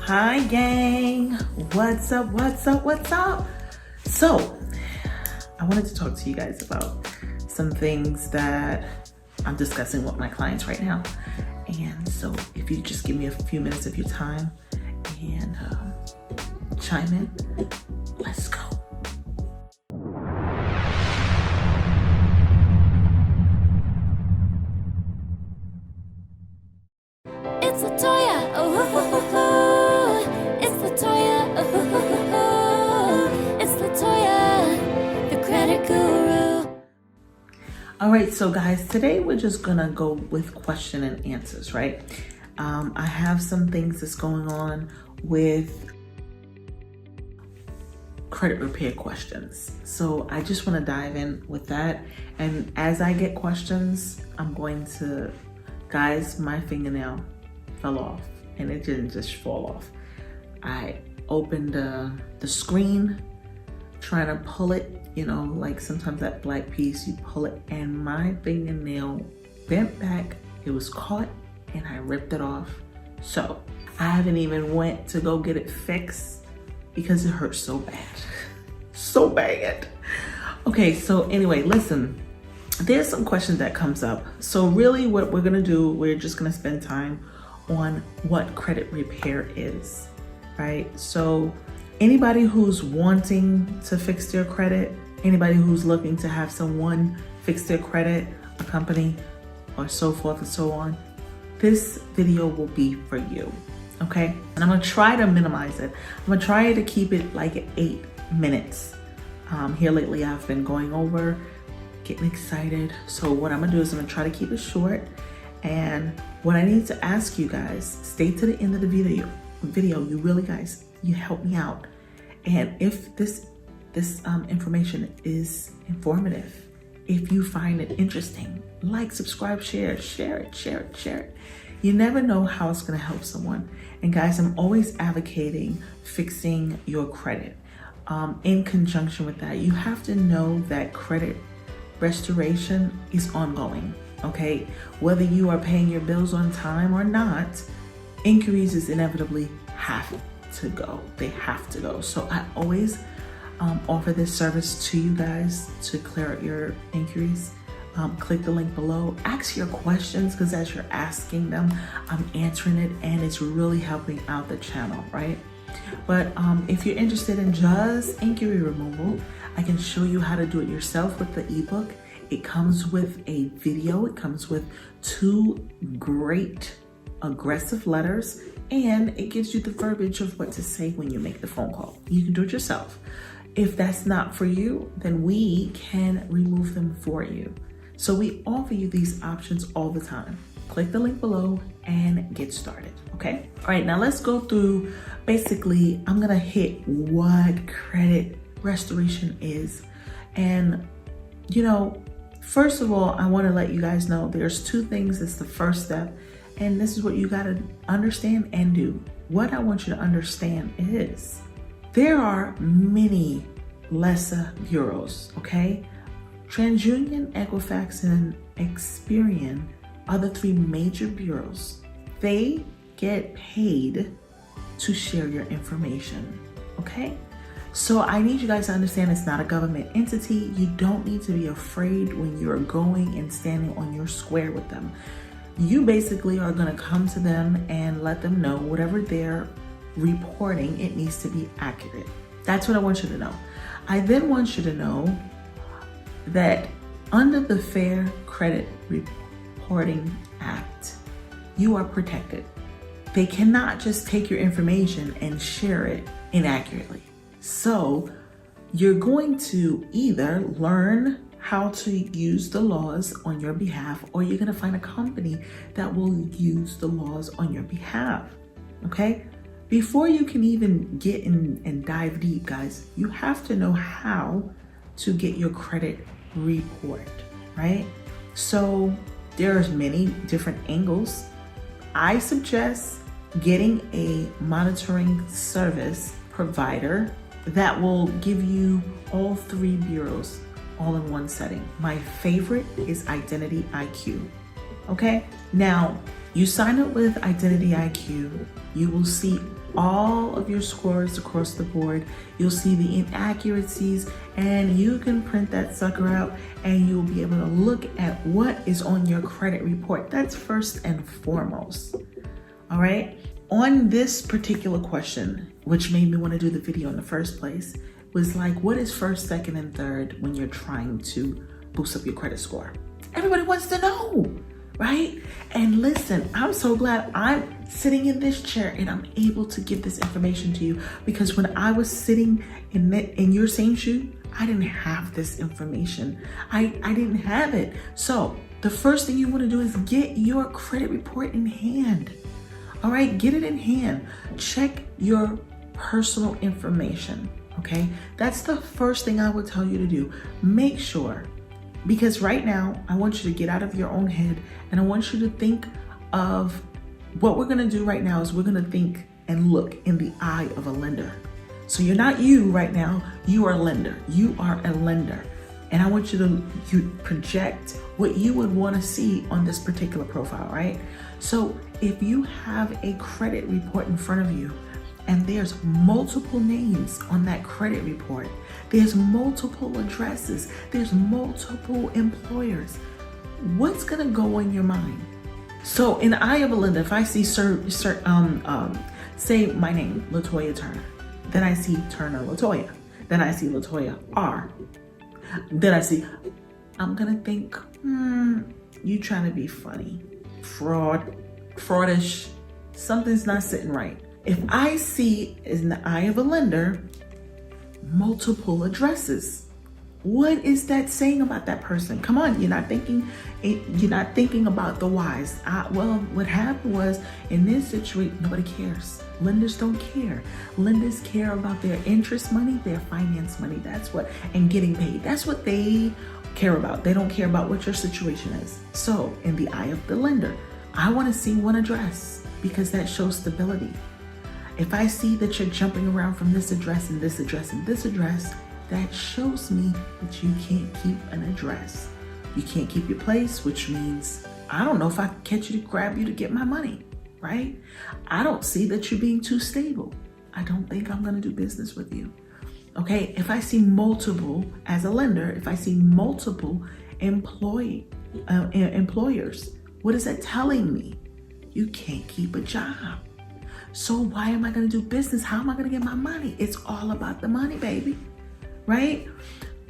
Hi gang, what's up, what's up, what's up? So, I wanted to talk to you guys about some things that I'm discussing with my clients right now. And so if you just give me a few minutes of your time and chime in, let's go. It's LaToyia, oh, it's LaToyia, oh, it's LaToyia, the credit guru. All right, so guys, today we're just gonna go with question and answers, right? I have some things that's going on with credit repair questions. So I just wanna dive in with that. And as I get questions, I'm going to, guys, my fingernail fell off and it didn't just fall off. I opened the screen trying to pull it, you know, like sometimes that black piece, you pull it and my fingernail bent back, it was caught and I ripped it off. So I haven't even went to go get it fixed because it hurts so bad, so bad. Okay, so anyway, listen, there's some questions that comes up. So really what we're gonna do, we're just gonna spend time on what credit repair is, right? So anybody who's wanting to fix their credit, anybody who's looking to have someone fix their credit, a company, or so forth and so on, this video will be for you, okay? And I'm gonna try to minimize it. I'm gonna try to keep it like 8 minutes. Here lately I've been going over, getting excited. So what I'm gonna do is I'm gonna try to keep it short. And what I need to ask you guys, stay to the end of the video. You really, guys, you help me out. And if this information is informative, if you find it interesting, like, subscribe, share it. You never know how it's gonna help someone. And guys, I'm always advocating fixing your credit. In conjunction with that, you have to know that credit restoration is ongoing, okay? Whether you are paying your bills on time or not, inquiries is inevitably have to go. They have to go. So I always offer this service to you guys to clear out your inquiries. Click the link below, ask your questions, because as you're asking them, I'm answering it and it's really helping out the channel, right? But if you're interested in just inquiry removal, I can show you how to do it yourself with the ebook. It comes with a video, it comes with 2 great aggressive letters, and it gives you the verbiage of what to say when you make the phone call. You can do it yourself. If that's not for you, then we can remove them for you. So we offer you these options all the time. Click the link below and get started, okay? All right, now let's go through, basically, I'm gonna hit what credit restoration is. And, you know, first of all, I wanna let you guys know there's 2 things. It's the first step, and this is what you gotta understand and do. What I want you to understand is there are many lesser bureaus, okay? TransUnion, Equifax, and Experian are the 3 major bureaus. They get paid to share your information, okay? So I need you guys to understand it's not a government entity. You don't need to be afraid when you're going and standing on your square with them. You basically are gonna come to them and let them know whatever they're reporting, it needs to be accurate. That's what I want you to know. I then want you to know that under the Fair Credit Reporting Act, you are protected. They cannot just take your information and share it inaccurately. So you're going to either learn how to use the laws on your behalf, or you're gonna find a company that will use the laws on your behalf, okay? Before you can even get in and dive deep, guys, you have to know how to get your credit report, right? So there's many different angles. I suggest getting a monitoring service provider that will give you all 3 bureaus all in one setting. My favorite is Identity IQ. Okay, now you sign up with Identity IQ, you will see all of your scores across the board. You'll see the inaccuracies, and you can print that sucker out and you'll be able to look at what is on your credit report. That's first and foremost. All right. On this particular question, which made me want to do the video in the first place, was like, what is first, second, and third when you're trying to boost up your credit score? Everybody wants to know, right? And listen, I'm so glad I'm sitting in this chair and I'm able to give this information to you, because when I was sitting in your same shoe, I didn't have this information. I didn't have it. So the first thing you want to do is get your credit report in hand. All right, get it in hand. Check your personal information, okay? That's the first thing I would tell you to do. Make sure, because right now, I want you to get out of your own head and I want you to think of what we're gonna do right now is we're gonna think and look in the eye of a lender. So you're not you right now, you are a lender. You are a lender. And I want you to project what you would want to see on this particular profile, right? So if you have a credit report in front of you and there's multiple names on that credit report, there's multiple addresses, there's multiple employers, what's gonna go in your mind? So in the eye of a lender, if I see say my name, LaToyia Turner, then I see Turner LaToyia, then I see LaToyia R, then I see, I'm gonna think, you trying to be funny, fraudish, something's not sitting right. If I see in the eye of a lender, multiple addresses, what is that saying about that person? Come on, you're not thinking about the whys. Well, what happened was in this situation, nobody cares. Lenders don't care. Lenders care about their interest money, their finance money. That's what, and getting paid. That's what they care about. They don't care about what your situation is. So in the eye of the lender, I want to see one address because that shows stability. If I see that you're jumping around from this address and this address and this address, that shows me that you can't keep an address. You can't keep your place, which means I don't know if I can catch you to grab you to get my money, right? I don't see that you're being too stable. I don't think I'm gonna do business with you. Okay, if I see multiple, as a lender, if I see multiple employers, what is that telling me? You can't keep a job. So why am I gonna do business? How am I gonna get my money? It's all about the money, baby. Right?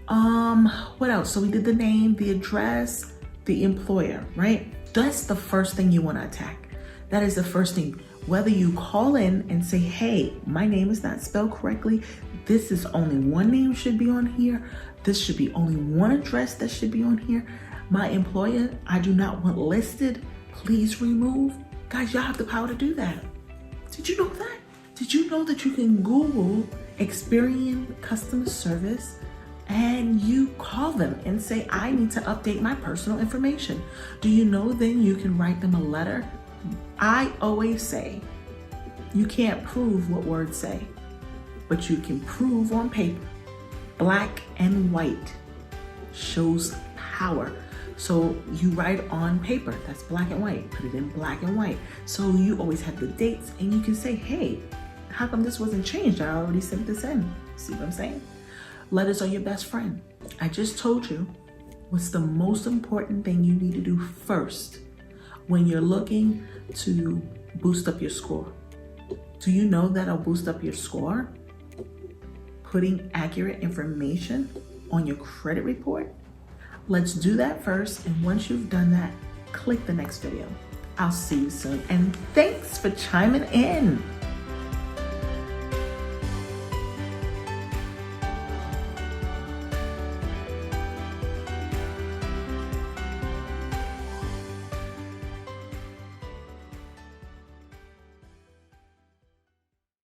What else? So we did the name, the address, the employer, right? That's the first thing you want to attack. That is the first thing. Whether you call in and say, hey, my name is not spelled correctly. This is only one name should be on here. This should be only one address that should be on here. My employer, I do not want listed. Please remove. Guys, y'all have the power to do that. Did you know that? Did you know that you can Google Experian customer service and you call them and say, I need to update my personal information? Do you know then you can write them a letter? I always say, you can't prove what words say, but you can prove on paper. Black and white shows power. So you write on paper, that's black and white, put it in black and white. So you always have the dates and you can say, hey, how come this wasn't changed? I already sent this in. See what I'm saying? Letters are your best friend. I just told you what's the most important thing you need to do first when you're looking to boost up your score. Do you know that'll boost up your score? Putting accurate information on your credit report? Let's do that first. And once you've done that, click the next video. I'll see you soon. And thanks for chiming in.